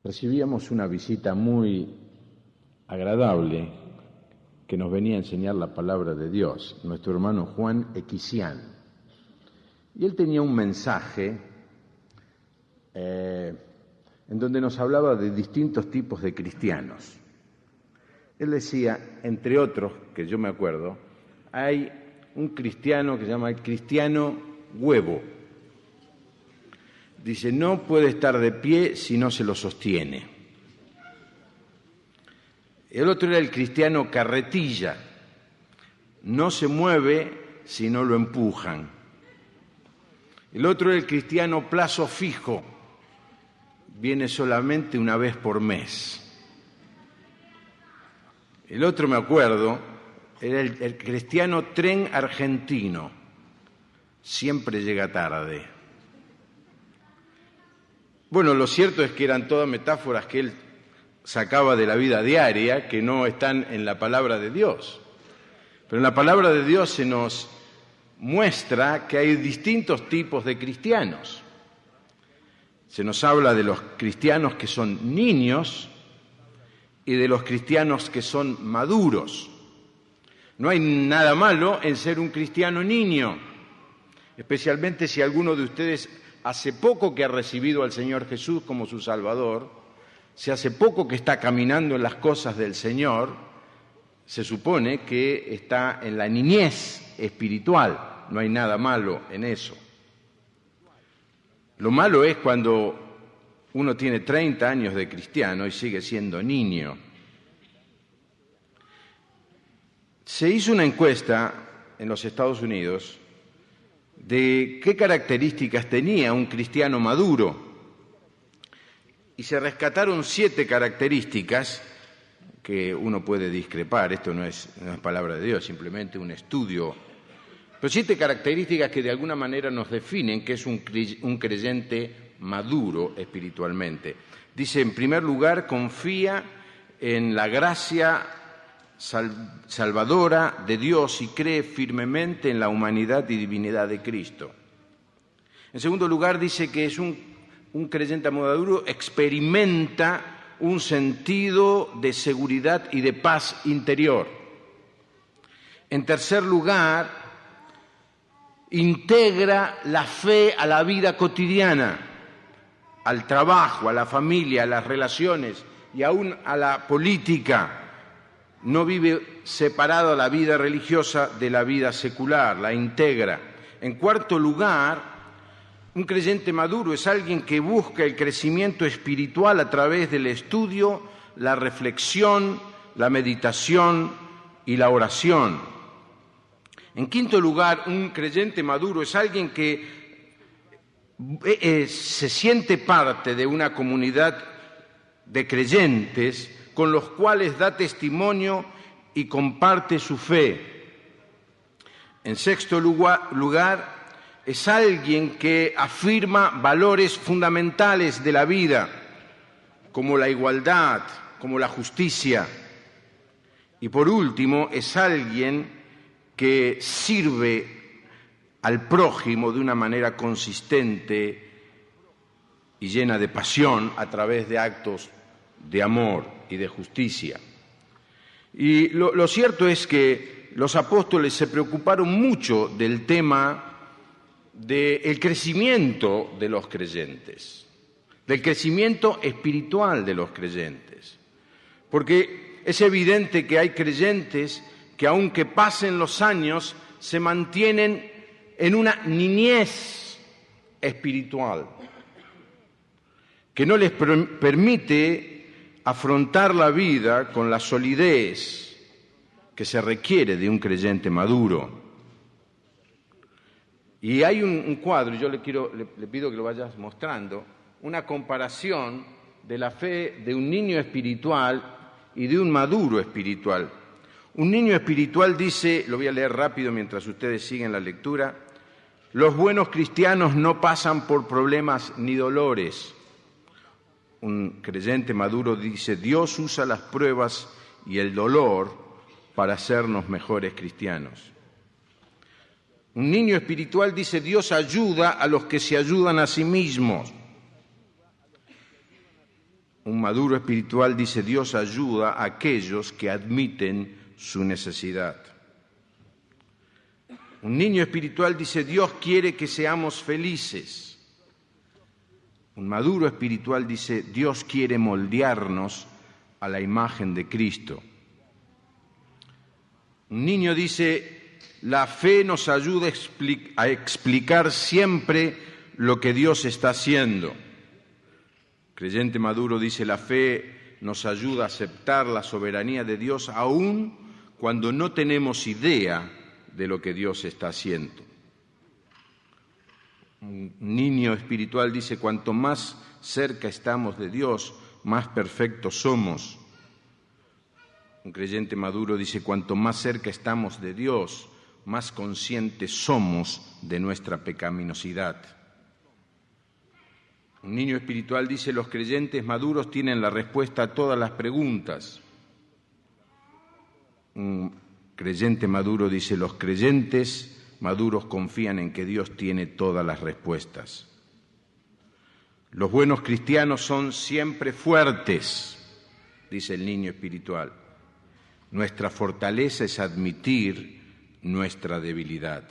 recibíamos una visita muy agradable que nos venía a enseñar la palabra de Dios, nuestro hermano Juan Equisián. Y él tenía un mensaje en donde nos hablaba de distintos tipos de cristianos. Él decía, entre otros, que yo me acuerdo, hay un cristiano que se llama el cristiano huevo. Dice, no puede estar de pie si no se lo sostiene. El otro era el cristiano carretilla. No se mueve si no lo empujan. El otro era el cristiano plazo fijo. Viene solamente una vez por mes. El otro, me acuerdo, era el cristiano tren argentino. Siempre llega tarde. Bueno, lo cierto es que eran todas metáforas que él sacaba de la vida diaria, que no están en la palabra de Dios. Pero en la palabra de Dios se nos muestra que hay distintos tipos de cristianos. Se nos habla de los cristianos que son niños y de los cristianos que son maduros. No hay nada malo en ser un cristiano niño, especialmente si alguno de ustedes hace poco que ha recibido al Señor Jesús como su Salvador, si hace poco que está caminando en las cosas del Señor, se supone que está en la niñez espiritual. No hay nada malo en eso. Lo malo es cuando uno tiene 30 años de cristiano y sigue siendo niño. Se hizo una encuesta en los Estados Unidos de qué características tenía un cristiano maduro. Y se rescataron 7 características que uno puede discrepar. Esto no es palabra de Dios, simplemente un estudio. Pero 7 características que de alguna manera nos definen qué es un creyente maduro espiritualmente. Dice, en primer lugar, confía en la gracia salvadora de Dios y cree firmemente en la humanidad y divinidad de Cristo. En segundo lugar, dice que es un creyente maduro, experimenta un sentido de seguridad y de paz interior. En tercer lugar, integra la fe a la vida cotidiana, al trabajo, a la familia, a las relaciones y aún a la política. No vive separado la vida religiosa de la vida secular, la integra. En cuarto lugar, un creyente maduro es alguien que busca el crecimiento espiritual a través del estudio, la reflexión, la meditación y la oración. En quinto lugar, un creyente maduro es alguien que se siente parte de una comunidad de creyentes con los cuales da testimonio y comparte su fe. En sexto lugar, es alguien que afirma valores fundamentales de la vida, como la igualdad, como la justicia. Y por último, es alguien que sirve al prójimo de una manera consistente y llena de pasión a través de actos de amor y de justicia. Y lo cierto es que los apóstoles se preocuparon mucho del tema del crecimiento de los creyentes, del crecimiento espiritual de los creyentes. Porque es evidente que hay creyentes que aunque pasen los años, se mantienen en una niñez espiritual, que no les permite afrontar la vida con la solidez que se requiere de un creyente maduro. Y hay un cuadro, yo le pido que lo vayas mostrando, una comparación de la fe de un niño espiritual y de un maduro espiritual. Un niño espiritual dice, lo voy a leer rápido mientras ustedes siguen la lectura, los buenos cristianos no pasan por problemas ni dolores. Un creyente maduro dice, Dios usa las pruebas y el dolor para hacernos mejores cristianos. Un niño espiritual dice, Dios ayuda a los que se ayudan a sí mismos. Un maduro espiritual dice: Dios ayuda a aquellos que admiten su necesidad. Un niño espiritual dice: Dios quiere que seamos felices. Un maduro espiritual dice: Dios quiere moldearnos a la imagen de Cristo. Un niño dice: la fe nos ayuda a explicar siempre lo que Dios está haciendo. Creyente maduro dice: la fe nos ayuda a aceptar la soberanía de Dios aún cuando no tenemos idea de lo que Dios está haciendo. Un niño espiritual dice: cuanto más cerca estamos de Dios, más perfectos somos. Un creyente maduro dice: cuanto más cerca estamos de Dios, más conscientes somos de nuestra pecaminosidad. Un niño espiritual dice: los creyentes maduros tienen la respuesta a todas las preguntas. Un creyente maduro dice: los creyentes maduros confían en que Dios tiene todas las respuestas. Los buenos cristianos son siempre fuertes, dice el niño espiritual. Nuestra fortaleza es admitir nuestra debilidad.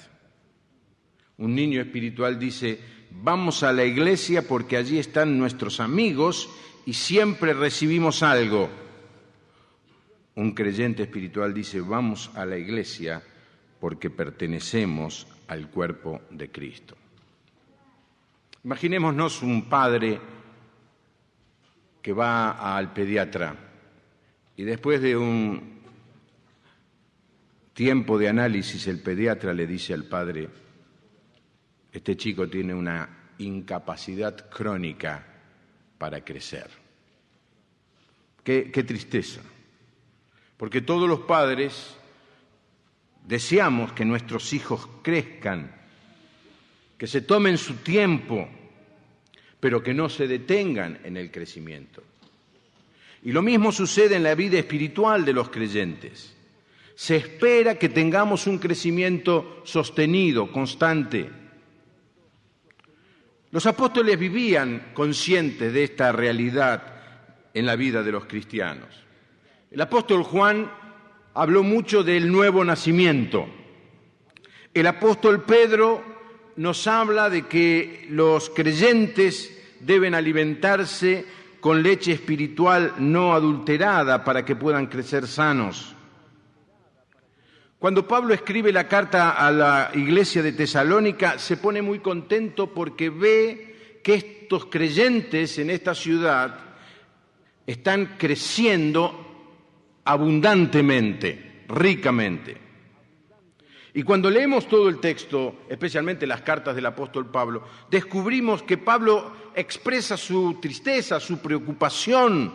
Un niño espiritual dice: vamos a la iglesia porque allí están nuestros amigos y siempre recibimos algo. Un creyente espiritual dice: vamos a la iglesia porque pertenecemos al cuerpo de Cristo. Imaginémonos un padre que va al pediatra y después de un tiempo de análisis el pediatra le dice al padre: este chico tiene una incapacidad crónica para crecer. Qué tristeza, porque todos los padres deseamos que nuestros hijos crezcan, que se tomen su tiempo, pero que no se detengan en el crecimiento. Y lo mismo sucede en la vida espiritual de los creyentes. Se espera que tengamos un crecimiento sostenido, constante. Los apóstoles vivían conscientes de esta realidad en la vida de los cristianos. El apóstol Juan habló mucho del nuevo nacimiento. El apóstol Pedro nos habla de que los creyentes deben alimentarse con leche espiritual no adulterada para que puedan crecer sanos. Cuando Pablo escribe la carta a la iglesia de Tesalónica, se pone muy contento porque ve que estos creyentes en esta ciudad están creciendo abundantemente, ricamente. Y cuando leemos todo el texto, especialmente las cartas del apóstol Pablo, descubrimos que Pablo expresa su tristeza, su preocupación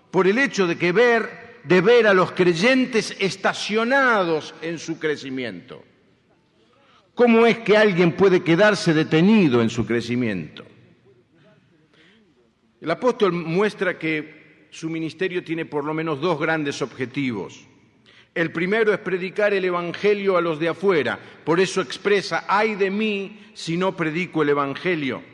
por el hecho de ver a los creyentes estacionados en su crecimiento. ¿Cómo es que alguien puede quedarse detenido en su crecimiento? El apóstol muestra que su ministerio tiene por lo menos dos grandes objetivos. El primero es predicar el evangelio a los de afuera. Por eso expresa: ay de mí si no predico el evangelio.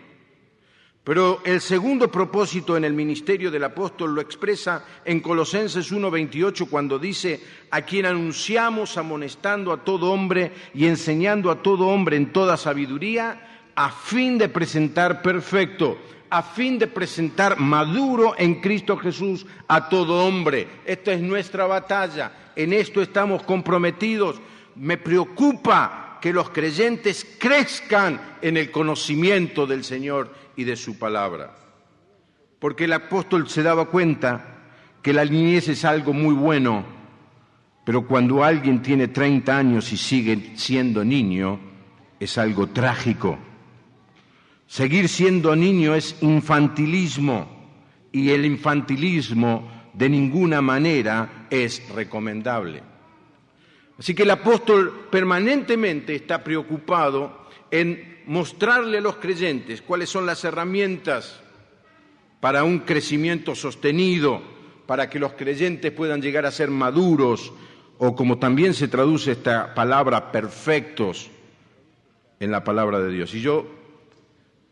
Pero el segundo propósito en el ministerio del apóstol lo expresa en Colosenses 1:28 cuando dice: a quien anunciamos amonestando a todo hombre y enseñando a todo hombre en toda sabiduría, a fin de presentar perfecto, a fin de presentar maduro en Cristo Jesús a todo hombre. Esta es nuestra batalla. En esto estamos comprometidos. Me preocupa que los creyentes crezcan en el conocimiento del Señor y de su palabra. Porque el apóstol se daba cuenta que la niñez es algo muy bueno, pero cuando alguien tiene 30 años y sigue siendo niño, es algo trágico. Seguir siendo niño es infantilismo, y el infantilismo de ninguna manera es recomendable. Así que el apóstol permanentemente está preocupado en mostrarle a los creyentes cuáles son las herramientas para un crecimiento sostenido, para que los creyentes puedan llegar a ser maduros, o como también se traduce esta palabra, perfectos, en la palabra de Dios. Y yo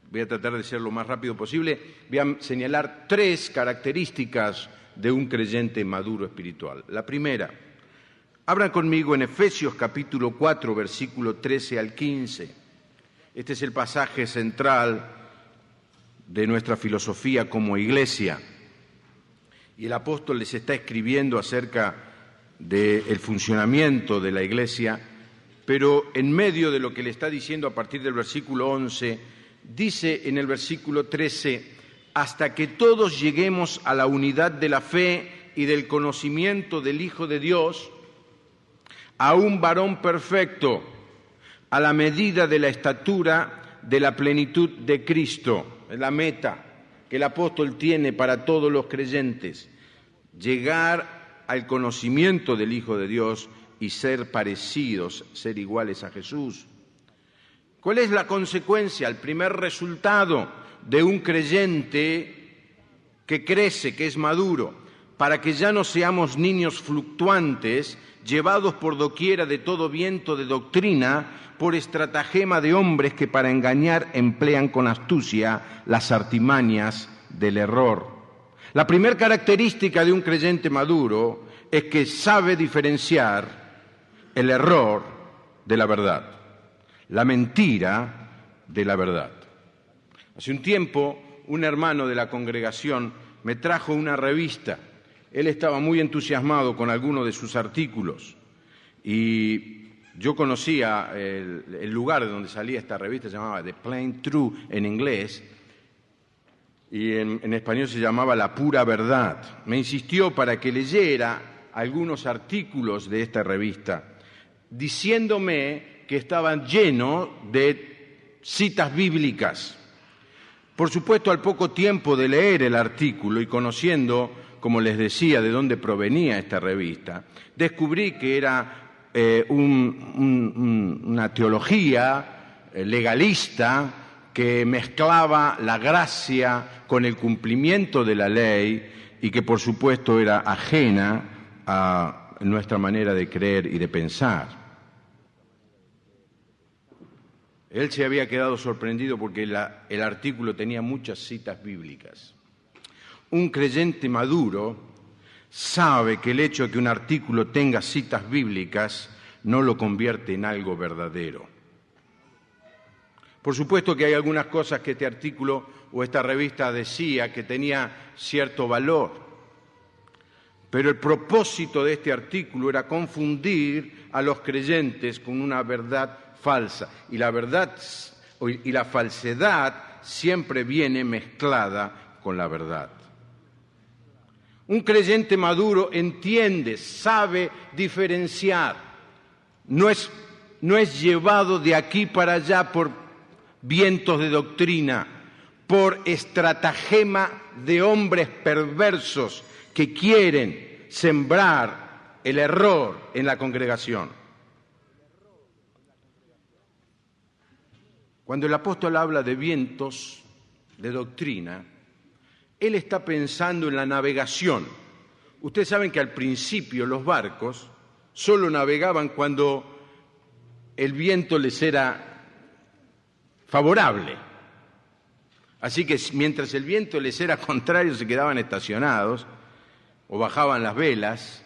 voy a tratar de ser lo más rápido posible, voy a señalar 3 características de un creyente maduro espiritual. La primera, abran conmigo en Efesios capítulo 4, versículo 13 al 15. Este es el pasaje central de nuestra filosofía como iglesia. Y el apóstol les está escribiendo acerca del funcionamiento de la iglesia, pero en medio de lo que le está diciendo a partir del versículo 11, dice en el versículo 13, hasta que todos lleguemos a la unidad de la fe y del conocimiento del Hijo de Dios, a un varón perfecto, a la medida de la estatura de la plenitud de Cristo. Es la meta que el apóstol tiene para todos los creyentes, llegar al conocimiento del Hijo de Dios y ser parecidos, ser iguales a Jesús. ¿Cuál es la consecuencia, el primer resultado de un creyente que crece, que es maduro? Para que ya no seamos niños fluctuantes, llevados por doquiera de todo viento de doctrina, por estratagema de hombres que para engañar emplean con astucia las artimañas del error. La primera característica de un creyente maduro es que sabe diferenciar el error de la verdad, la mentira de la verdad. Hace un tiempo, un hermano de la congregación me trajo una revista. Él estaba muy entusiasmado con alguno de sus artículos y yo conocía el lugar de donde salía esta revista, se llamaba The Plain Truth en inglés, y en español se llamaba La Pura Verdad. Me insistió para que leyera algunos artículos de esta revista, diciéndome que estaban llenos de citas bíblicas. Por supuesto, al poco tiempo de leer el artículo y conociendo, como les decía, de dónde provenía esta revista, descubrí que era una teología legalista que mezclaba la gracia con el cumplimiento de la ley y que, por supuesto, era ajena a nuestra manera de creer y de pensar. Él se había quedado sorprendido porque el artículo tenía muchas citas bíblicas. Un creyente maduro sabe que el hecho de que un artículo tenga citas bíblicas no lo convierte en algo verdadero. Por supuesto que hay algunas cosas que este artículo o esta revista decía que tenía cierto valor, pero el propósito de este artículo era confundir a los creyentes con una verdad falsa, y la verdad y la falsedad siempre viene mezclada con la verdad. Un creyente maduro entiende, sabe diferenciar, no es llevado de aquí para allá por vientos de doctrina, por estratagema de hombres perversos que quieren sembrar el error en la congregación. Cuando el apóstol habla de vientos de doctrina, él está pensando en la navegación. Ustedes saben que al principio los barcos solo navegaban cuando el viento les era favorable. Así que mientras el viento les era contrario se quedaban estacionados o bajaban las velas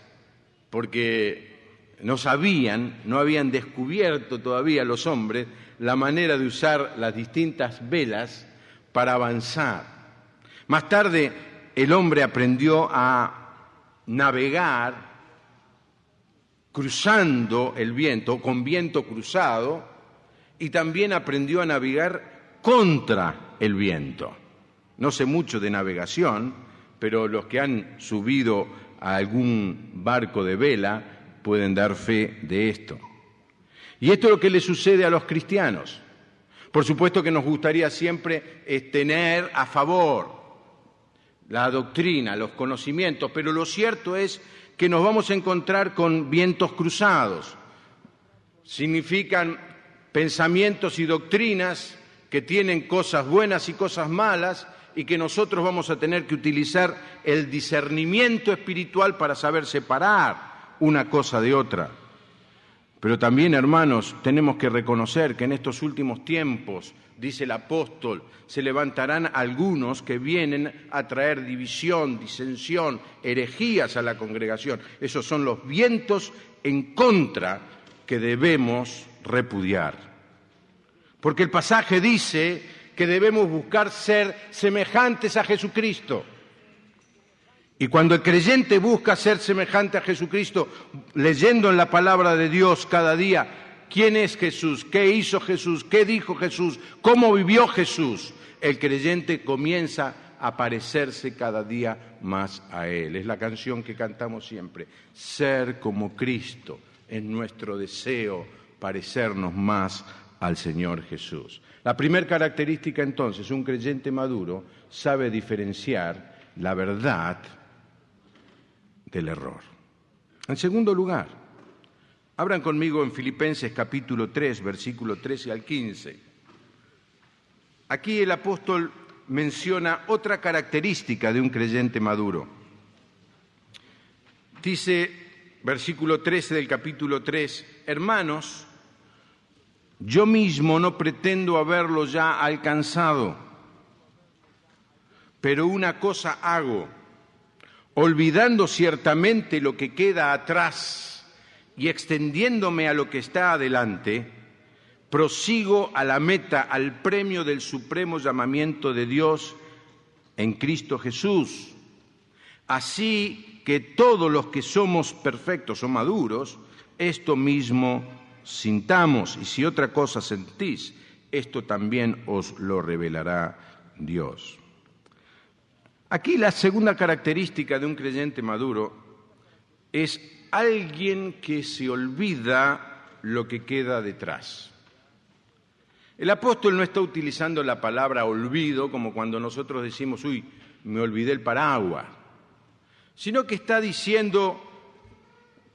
porque no habían descubierto todavía los hombres la manera de usar las distintas velas para avanzar. Más tarde el hombre aprendió a navegar cruzando el viento, con viento cruzado, y también aprendió a navegar contra el viento. No sé mucho de navegación, pero los que han subido a algún barco de vela pueden dar fe de esto. Y esto es lo que le sucede a los cristianos. Por supuesto que nos gustaría siempre tener a favor la doctrina, los conocimientos, pero lo cierto es que nos vamos a encontrar con vientos cruzados. Significan pensamientos y doctrinas que tienen cosas buenas y cosas malas y que nosotros vamos a tener que utilizar el discernimiento espiritual para saber separar una cosa de otra. Pero también, hermanos, tenemos que reconocer que en estos últimos tiempos, dice el apóstol, se levantarán algunos que vienen a traer división, disensión, herejías a la congregación. Esos son los vientos en contra que debemos repudiar. Porque el pasaje dice que debemos buscar ser semejantes a Jesucristo. Y cuando el creyente busca ser semejante a Jesucristo, leyendo en la palabra de Dios cada día, ¿quién es Jesús? ¿Qué hizo Jesús? ¿Qué dijo Jesús? ¿Cómo vivió Jesús? El creyente comienza a parecerse cada día más a Él. Es la canción que cantamos siempre. Ser como Cristo es nuestro deseo, parecernos más al Señor Jesús. La primera característica, entonces, un creyente maduro sabe diferenciar la verdad del error. En segundo lugar, abran conmigo en Filipenses capítulo 3, versículo 13 al 15. Aquí el apóstol menciona otra característica de un creyente maduro. Dice, versículo 13 del capítulo 3, hermanos, yo mismo no pretendo haberlo ya alcanzado, pero una cosa hago, olvidando ciertamente lo que queda atrás y extendiéndome a lo que está adelante, prosigo a la meta, al premio del supremo llamamiento de Dios en Cristo Jesús. Así que todos los que somos perfectos o maduros, esto mismo sintamos, y si otra cosa sentís, esto también os lo revelará Dios. Aquí la segunda característica de un creyente maduro es alguien que se olvida lo que queda detrás. El apóstol no está utilizando la palabra olvido como cuando nosotros decimos, uy, me olvidé el paraguas, sino que está diciendo,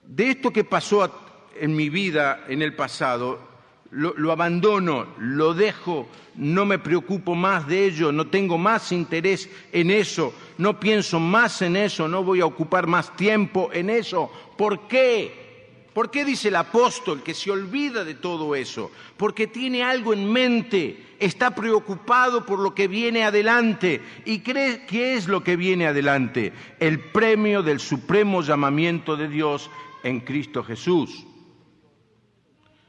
de esto que pasó en mi vida en el pasado, lo abandono, lo dejo, no me preocupo más de ello, no tengo más interés en eso, no pienso más en eso, no voy a ocupar más tiempo en eso. ¿Por qué? ¿Por qué dice el apóstol que se olvida de todo eso? Porque tiene algo en mente, está preocupado por lo que viene adelante. ¿Y cree qué es lo que viene adelante? El premio del supremo llamamiento de Dios en Cristo Jesús.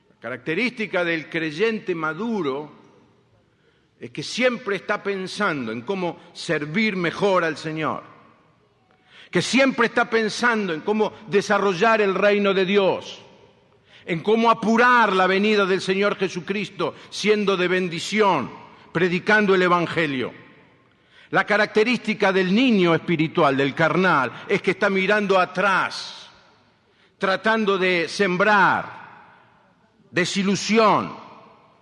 La característica del creyente maduro es que siempre está pensando en cómo servir mejor al Señor, que siempre está pensando en cómo desarrollar el reino de Dios, en cómo apurar la venida del Señor Jesucristo, siendo de bendición, predicando el Evangelio. La característica del niño espiritual, del carnal, es que está mirando atrás, tratando de sembrar desilusión,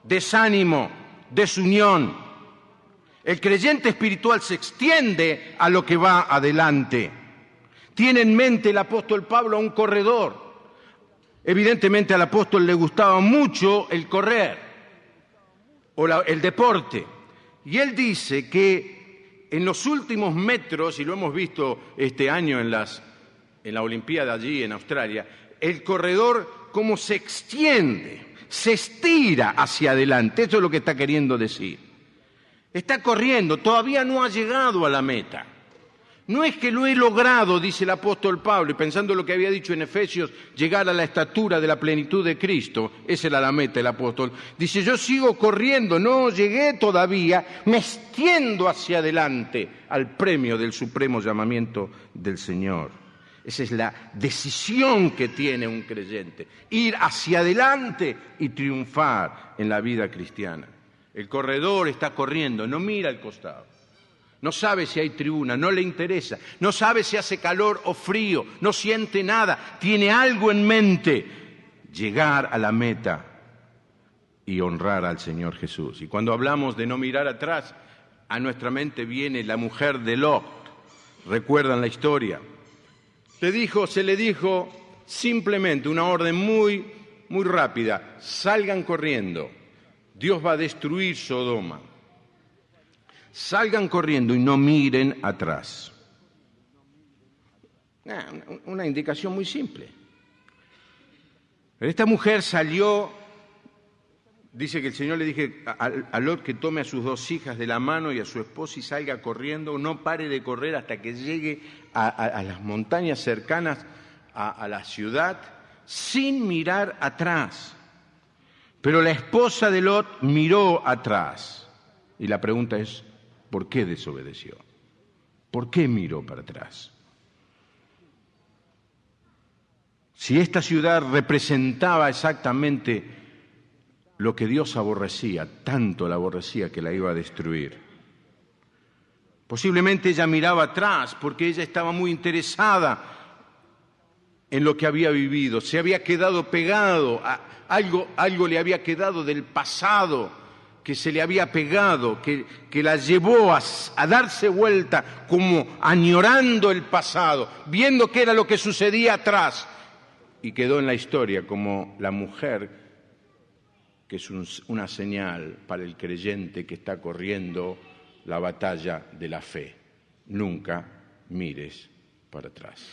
desánimo, desunión. El creyente espiritual se extiende a lo que va adelante. Tiene en mente el apóstol Pablo a un corredor. Evidentemente al apóstol le gustaba mucho el correr o el deporte. Y él dice que en los últimos metros, y lo hemos visto este año en la Olimpiada allí en Australia, el corredor como se extiende, se estira hacia adelante. Eso es lo que está queriendo decir. Está corriendo, todavía no ha llegado a la meta. No es que lo he logrado, dice el apóstol Pablo, y pensando lo que había dicho en Efesios, llegar a la estatura de la plenitud de Cristo. Esa era la meta del apóstol. Dice, yo sigo corriendo, no llegué todavía, me extiendo hacia adelante al premio del supremo llamamiento del Señor. Esa es la decisión que tiene un creyente, ir hacia adelante y triunfar en la vida cristiana. El corredor está corriendo, no mira al costado, no sabe si hay tribuna, no le interesa, no sabe si hace calor o frío, no siente nada, tiene algo en mente, llegar a la meta y honrar al Señor Jesús. Y cuando hablamos de no mirar atrás, a nuestra mente viene la mujer de Lot. ¿Recuerdan la historia? Se le dijo simplemente una orden muy rápida: salgan corriendo, Dios va a destruir Sodoma. Salgan corriendo y no miren atrás. Una indicación muy simple. Esta mujer salió, dice que el Señor le dije a Lot que tome a sus 2 hijas de la mano y a su esposa y salga corriendo, no pare de correr hasta que llegue a las montañas cercanas a la ciudad, sin mirar atrás. Pero la esposa de Lot miró atrás. Y la pregunta es, ¿por qué desobedeció? ¿Por qué miró para atrás? Si esta ciudad representaba exactamente lo que Dios aborrecía, tanto la aborrecía que la iba a destruir. Posiblemente ella miraba atrás porque ella estaba muy interesada en lo que había vivido, se había quedado pegado, algo le había quedado del pasado que se le había pegado, que la llevó a darse vuelta como añorando el pasado, viendo qué era lo que sucedía atrás. Y quedó en la historia como la mujer que es una señal para el creyente que está corriendo la batalla de la fe. Nunca mires para atrás.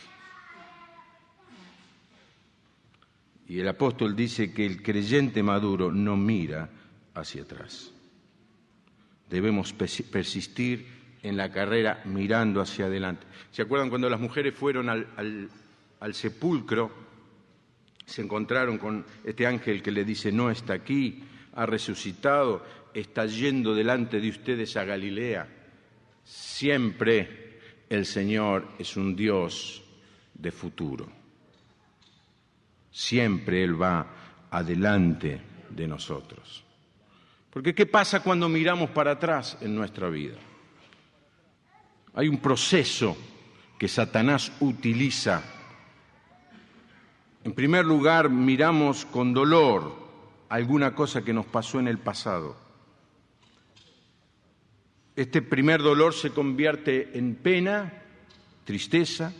Y el apóstol dice que el creyente maduro no mira hacia atrás. Debemos persistir en la carrera mirando hacia adelante. ¿Se acuerdan cuando las mujeres fueron al sepulcro? Se encontraron con este ángel que le dice, no está aquí, ha resucitado, está yendo delante de ustedes a Galilea. Siempre el Señor es un Dios de futuro. Siempre Él va adelante de nosotros. Porque ¿qué pasa cuando miramos para atrás en nuestra vida? Hay un proceso que Satanás utiliza. En primer lugar, miramos con dolor alguna cosa que nos pasó en el pasado. Este primer dolor se convierte en pena, tristeza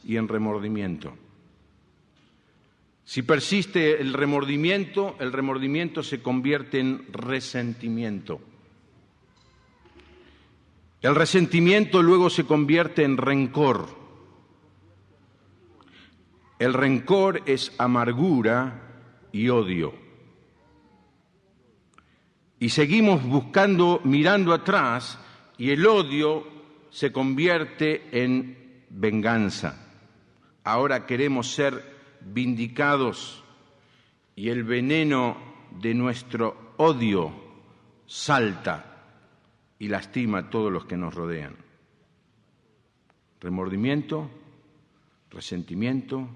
y en remordimiento. Si persiste el remordimiento se convierte en resentimiento. El resentimiento luego se convierte en rencor. El rencor es amargura y odio. Y seguimos buscando, mirando atrás, y el odio se convierte en venganza. Ahora queremos ser vindicados y el veneno de nuestro odio salta y lastima a todos los que nos rodean. Remordimiento, resentimiento,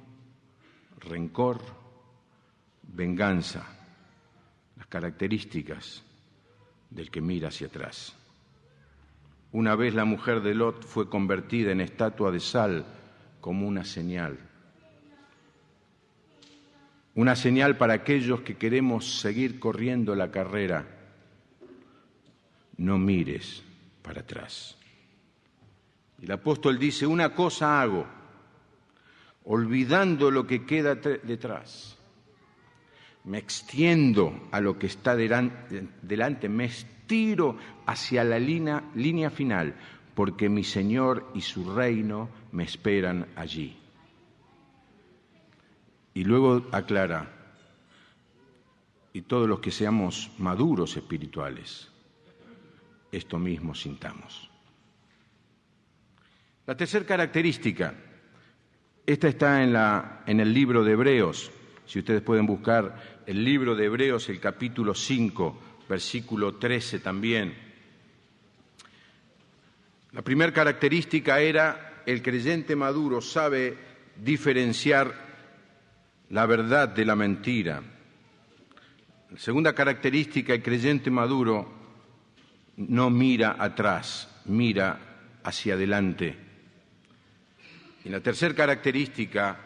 rencor, venganza, las características del que mira hacia atrás. Una vez la mujer de Lot fue convertida en estatua de sal como una señal para aquellos que queremos seguir corriendo la carrera. No mires para atrás. Y el apóstol dice, una cosa hago, olvidando lo que queda detrás. Me extiendo a lo que está delante, me estiro hacia la línea final, porque mi Señor y su reino me esperan allí. Y luego aclara, y todos los que seamos maduros espirituales, esto mismo sintamos. La tercera característica, esta está en el libro de Hebreos. Si ustedes pueden buscar el libro de Hebreos, el capítulo 5, versículo 13 también. La primera característica era, el creyente maduro sabe diferenciar la verdad de la mentira. La segunda característica, el creyente maduro no mira atrás, mira hacia adelante. Y la tercera característica,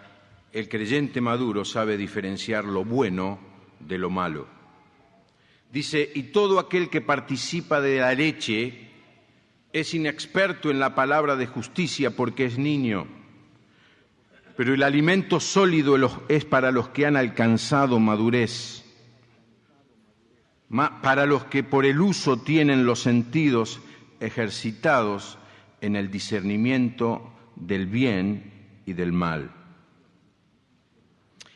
el creyente maduro sabe diferenciar lo bueno de lo malo. Dice, y todo aquel que participa de la leche es inexperto en la palabra de justicia porque es niño, pero el alimento sólido es para los que han alcanzado madurez, para los que por el uso tienen los sentidos ejercitados en el discernimiento del bien y del mal.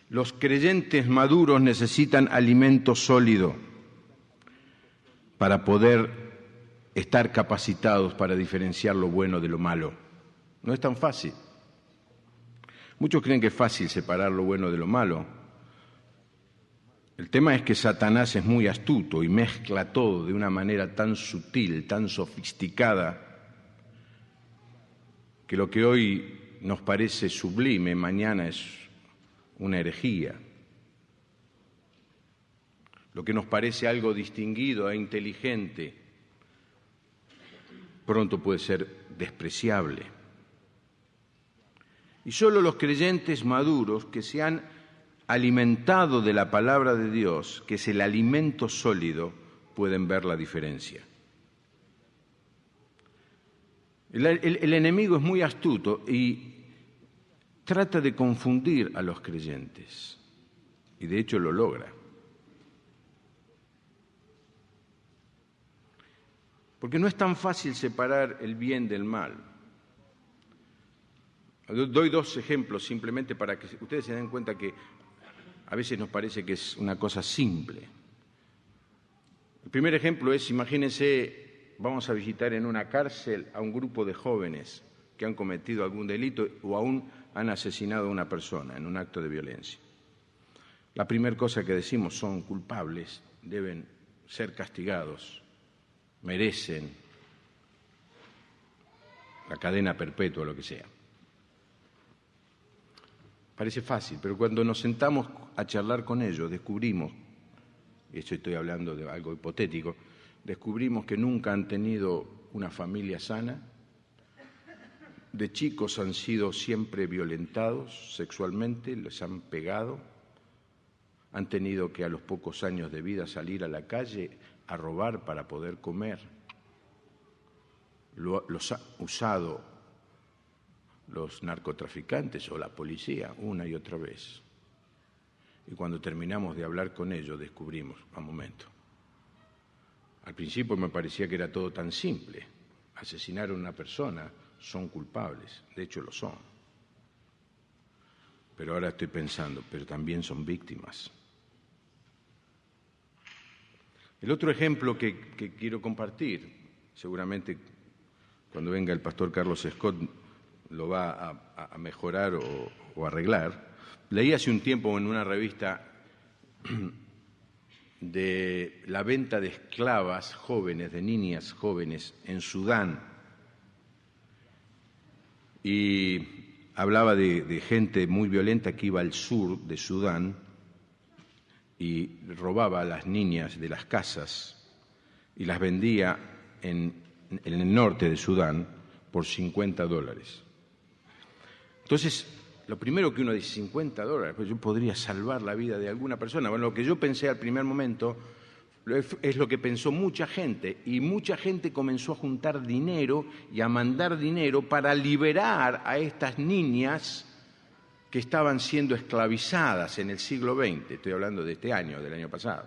Los creyentes maduros necesitan alimento sólido para poder estar capacitados para diferenciar lo bueno de lo malo. No es tan fácil. Muchos creen que es fácil separar lo bueno de lo malo. El tema es que Satanás es muy astuto y mezcla todo de una manera tan sutil, tan sofisticada, que lo que hoy nos parece sublime, mañana es una herejía. Lo que nos parece algo distinguido e inteligente, pronto puede ser despreciable. Y solo los creyentes maduros que se han alimentado de la palabra de Dios, que es el alimento sólido, pueden ver la diferencia. El enemigo es muy astuto y trata de confundir a los creyentes, y de hecho lo logra. Porque no es tan fácil separar el bien del mal. Doy dos ejemplos simplemente para que ustedes se den cuenta que a veces nos parece que es una cosa simple. El primer ejemplo es, imagínense, vamos a visitar en una cárcel a un grupo de jóvenes que han cometido algún delito o aún han asesinado a una persona en un acto de violencia. La primera cosa que decimos: son culpables, deben ser castigados, merecen la cadena perpetua, lo que sea. Parece fácil, pero cuando nos sentamos a charlar con ellos, descubrimos, y esto estoy hablando de algo hipotético, descubrimos que nunca han tenido una familia sana, de chicos han sido siempre violentados sexualmente, les han pegado, han tenido que a los pocos años de vida salir a la calle a robar para poder comer, los ha usado los narcotraficantes o la policía una y otra vez. Y cuando terminamos de hablar con ellos descubrimos, un momento, al principio me parecía que era todo tan simple, asesinar a una persona, son culpables, de hecho lo son. Pero ahora estoy pensando, pero también son víctimas. El otro ejemplo que quiero compartir, seguramente cuando venga el pastor Carlos Scott lo va a mejorar o arreglar. Leí hace un tiempo en una revista de la venta de esclavas jóvenes, de niñas jóvenes en Sudán. Y hablaba de gente muy violenta que iba al sur de Sudán y robaba a las niñas de las casas y las vendía en el norte de Sudán por $50. Entonces, lo primero que uno dice, $50, pues yo podría salvar la vida de alguna persona. Bueno, lo que yo pensé al primer momento es lo que pensó mucha gente, y mucha gente comenzó a juntar dinero y a mandar dinero para liberar a estas niñas que estaban siendo esclavizadas en el siglo XX. Estoy hablando de este año, del año pasado.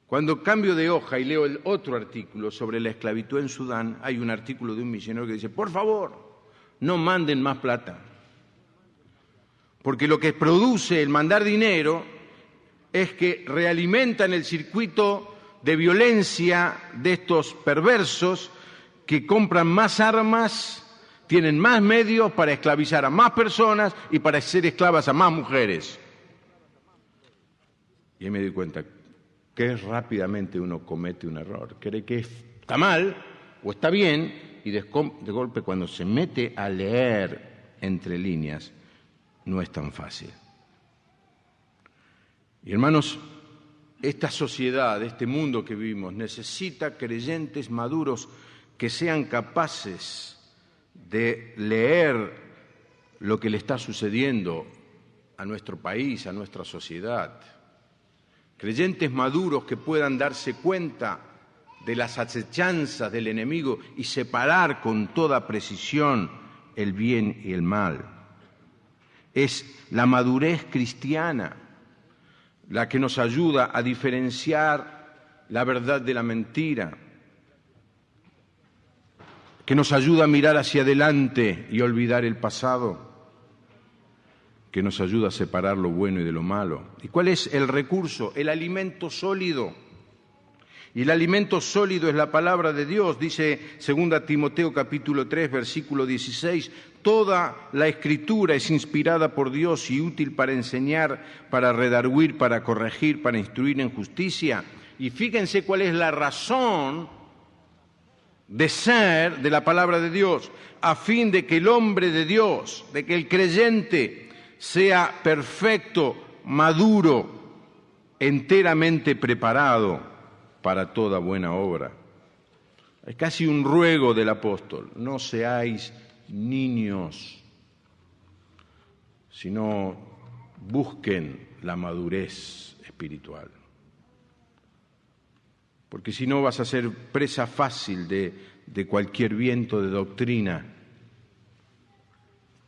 Cuando cambio de hoja y leo el otro artículo sobre la esclavitud en Sudán, hay un artículo de un misionero que dice, por favor, no manden más plata, porque lo que produce el mandar dinero es que realimentan el circuito de violencia de estos perversos que compran más armas, tienen más medios para esclavizar a más personas y para hacer esclavas a más mujeres. Y ahí me di cuenta que rápidamente uno comete un error, cree que está mal o está bien, y de golpe cuando se mete a leer entre líneas, no es tan fácil. Y hermanos, esta sociedad, este mundo que vivimos, necesita creyentes maduros que sean capaces de leer lo que le está sucediendo a nuestro país, a nuestra sociedad. Creyentes maduros que puedan darse cuenta de las acechanzas del enemigo y separar con toda precisión el bien y el mal. Es la madurez cristiana la que nos ayuda a diferenciar la verdad de la mentira, que nos ayuda a mirar hacia adelante y olvidar el pasado, que nos ayuda a separar lo bueno y de lo malo. ¿Y cuál es el recurso? El alimento sólido. Y el alimento sólido es la palabra de Dios. Dice 2 Timoteo capítulo 3, versículo 16, toda la Escritura es inspirada por Dios y útil para enseñar, para redarguir, para corregir, para instruir en justicia. Y fíjense cuál es la razón de ser de la palabra de Dios, a fin de que el hombre de Dios, de que el creyente sea perfecto, maduro, enteramente preparado para toda buena obra. Es casi un ruego del apóstol: no seáis niños, sino busquen la madurez espiritual. Porque si no vas a ser presa fácil de cualquier viento de doctrina,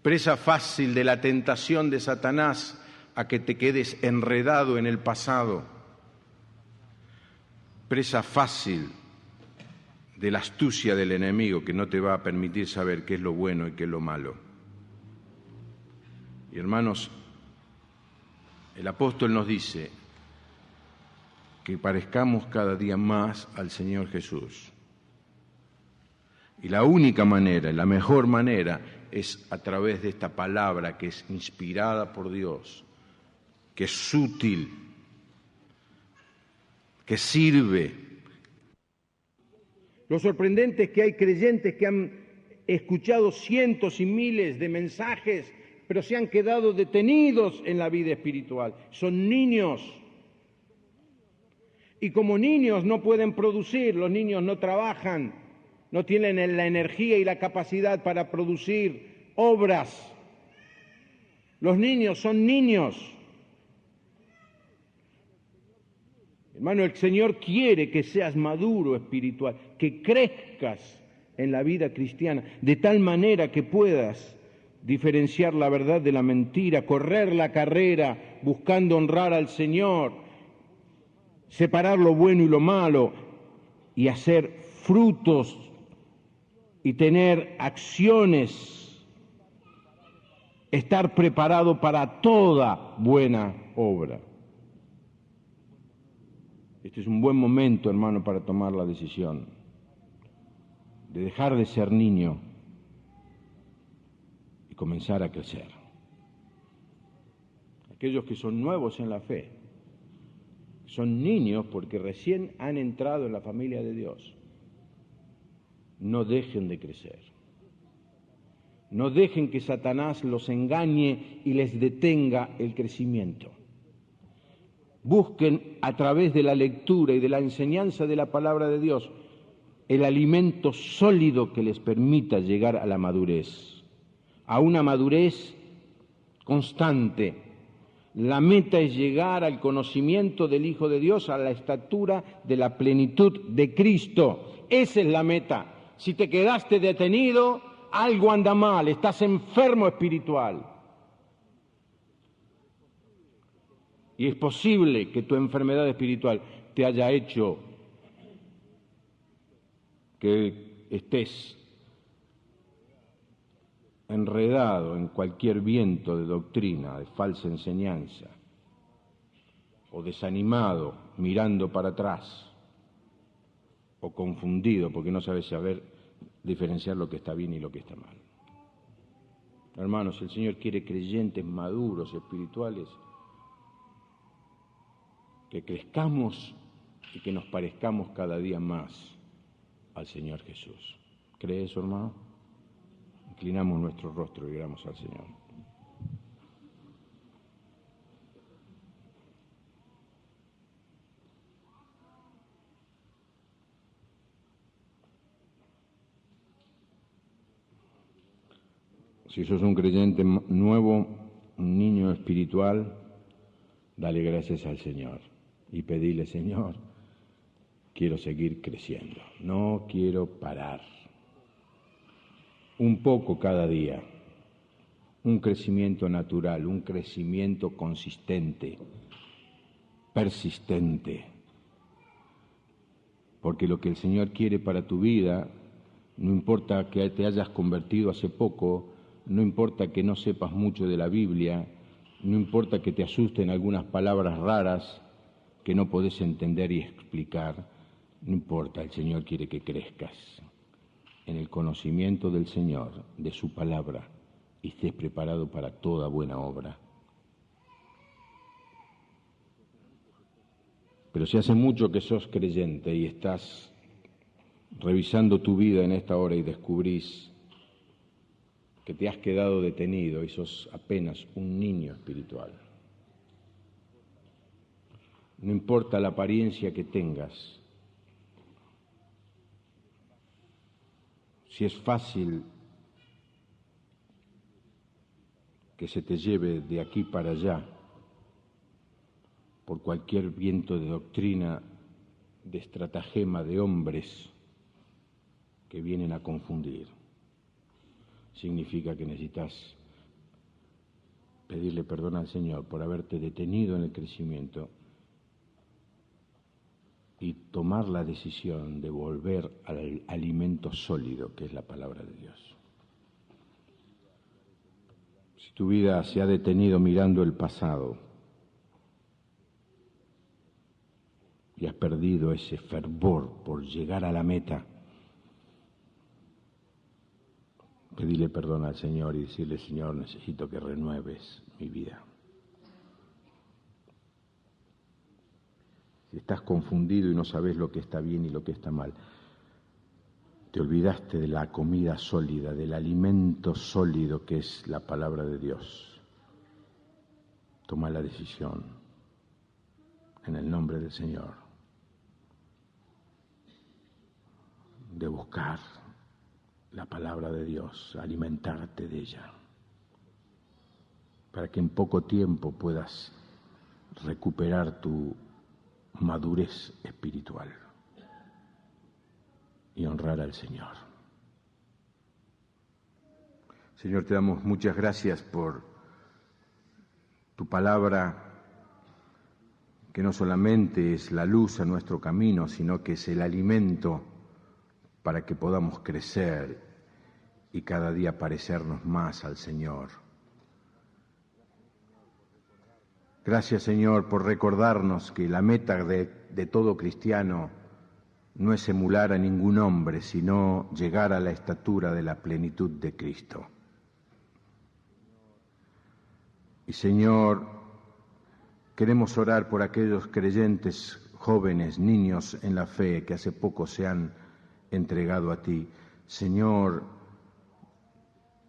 presa fácil de la tentación de Satanás a que te quedes enredado en el pasado, presa fácil de la astucia del enemigo que no te va a permitir saber qué es lo bueno y qué es lo malo. Y hermanos, el apóstol nos dice que parezcamos cada día más al Señor Jesús. Y la única manera, la mejor manera, es a través de esta palabra que es inspirada por Dios, que es útil, que sirve. Lo sorprendente es que hay creyentes que han escuchado cientos y miles de mensajes, pero se han quedado detenidos en la vida espiritual. Son niños. Y como niños no pueden producir, los niños no trabajan, no tienen la energía y la capacidad para producir obras. Los niños son niños. Hermano, el Señor quiere que seas maduro espiritual, que crezcas en la vida cristiana, de tal manera que puedas diferenciar la verdad de la mentira, correr la carrera buscando honrar al Señor, separar lo bueno y lo malo y hacer frutos y tener acciones, estar preparado para toda buena obra. Este es un buen momento, hermano, para tomar la decisión de dejar de ser niño y comenzar a crecer. Aquellos que son nuevos en la fe, son niños porque recién han entrado en la familia de Dios, no dejen de crecer. No dejen que Satanás los engañe y les detenga el crecimiento. Busquen a través de la lectura y de la enseñanza de la palabra de Dios el alimento sólido que les permita llegar a la madurez, a una madurez constante. La meta es llegar al conocimiento del Hijo de Dios, a la estatura de la plenitud de Cristo. Esa es la meta. Si te quedaste detenido, algo anda mal, estás enfermo espiritual. Y es posible que tu enfermedad espiritual te haya hecho que estés enredado en cualquier viento de doctrina, de falsa enseñanza, o desanimado, mirando para atrás, o confundido porque no sabes saber diferenciar lo que está bien y lo que está mal. Hermanos, el Señor quiere creyentes maduros, espirituales, que crezcamos y que nos parezcamos cada día más al Señor Jesús. ¿Cree eso, hermano? Inclinamos nuestro rostro y oramos al Señor. Si sos un creyente nuevo, un niño espiritual, dale gracias al Señor y pedile: Señor, quiero seguir creciendo, no quiero parar. Un poco cada día, un crecimiento natural, un crecimiento consistente, persistente. Porque lo que el Señor quiere para tu vida, no importa que te hayas convertido hace poco, no importa que no sepas mucho de la Biblia, No importa que te asusten algunas palabras raras que no podés entender y explicar, no importa, el Señor quiere que crezcas en el conocimiento del Señor, de su palabra, y estés preparado para toda buena obra. Pero si hace mucho que sos creyente y estás revisando tu vida en esta hora y descubrís que te has quedado detenido y sos apenas un niño espiritual. No importa la apariencia que tengas, si es fácil que se te lleve de aquí para allá por cualquier viento de doctrina, de estratagema de hombres que vienen a confundir, significa que necesitas pedirle perdón al Señor por haberte detenido en el crecimiento y tomar la decisión de volver al alimento sólido que es la palabra de Dios. Si tu vida se ha detenido mirando el pasado y has perdido ese fervor por llegar a la meta, pedirle perdón al Señor y decirle: Señor, necesito que renueves mi vida. Si estás confundido y no sabes lo que está bien y lo que está mal, te olvidaste de la comida sólida, del alimento sólido que es la palabra de Dios. Toma la decisión en el nombre del Señor de buscar la palabra de Dios, alimentarte de ella, para que en poco tiempo puedas recuperar tu madurez espiritual y honrar al Señor. Señor, te damos muchas gracias por tu palabra, que no solamente es la luz a nuestro camino, sino que es el alimento para que podamos crecer y cada día parecernos más al Señor. Gracias, Señor, por recordarnos que la meta de todo cristiano no es emular a ningún hombre, sino llegar a la estatura de la plenitud de Cristo. Y, Señor, queremos orar por aquellos creyentes jóvenes, niños en la fe, que hace poco se han entregado a ti. Señor,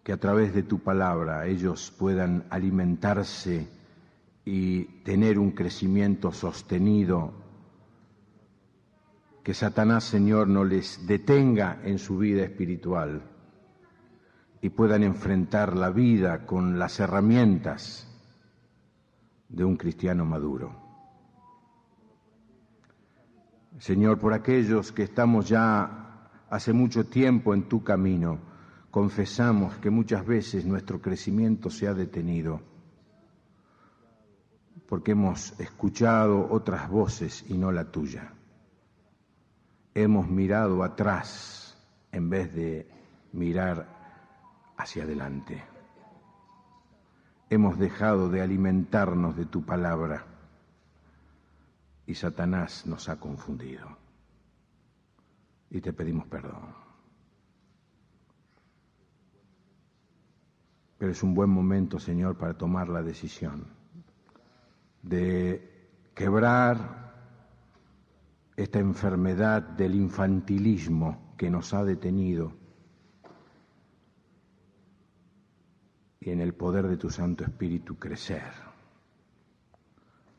que a través de tu palabra ellos puedan alimentarse y tener un crecimiento sostenido, que Satanás, Señor, no les detenga en su vida espiritual y puedan enfrentar la vida con las herramientas de un cristiano maduro. Señor, por aquellos que estamos ya hace mucho tiempo en tu camino, confesamos que muchas veces nuestro crecimiento se ha detenido porque hemos escuchado otras voces y no la tuya. Hemos mirado atrás en vez de mirar hacia adelante. Hemos dejado de alimentarnos de tu palabra y Satanás nos ha confundido. Y te pedimos perdón. Pero es un buen momento, Señor, para tomar la decisión de quebrar esta enfermedad del infantilismo que nos ha detenido y en el poder de tu Santo Espíritu crecer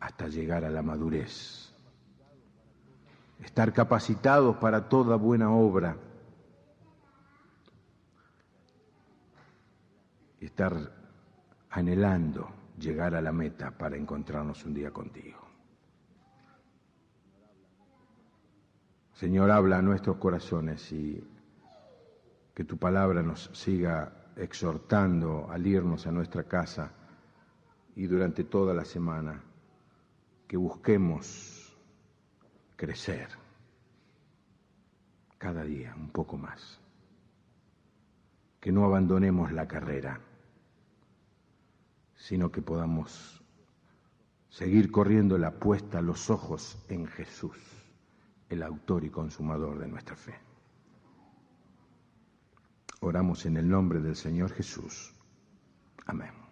hasta llegar a la madurez, estar capacitados para toda buena obra y estar anhelando llegar a la meta para encontrarnos un día contigo. Señor, habla a nuestros corazones y que tu palabra nos siga exhortando al irnos a nuestra casa y durante toda la semana, que busquemos crecer cada día un poco más, que no abandonemos la carrera, sino que podamos seguir corriendo la apuesta, los ojos en Jesús, el autor y consumador de nuestra fe. Oramos en el nombre del Señor Jesús. Amén.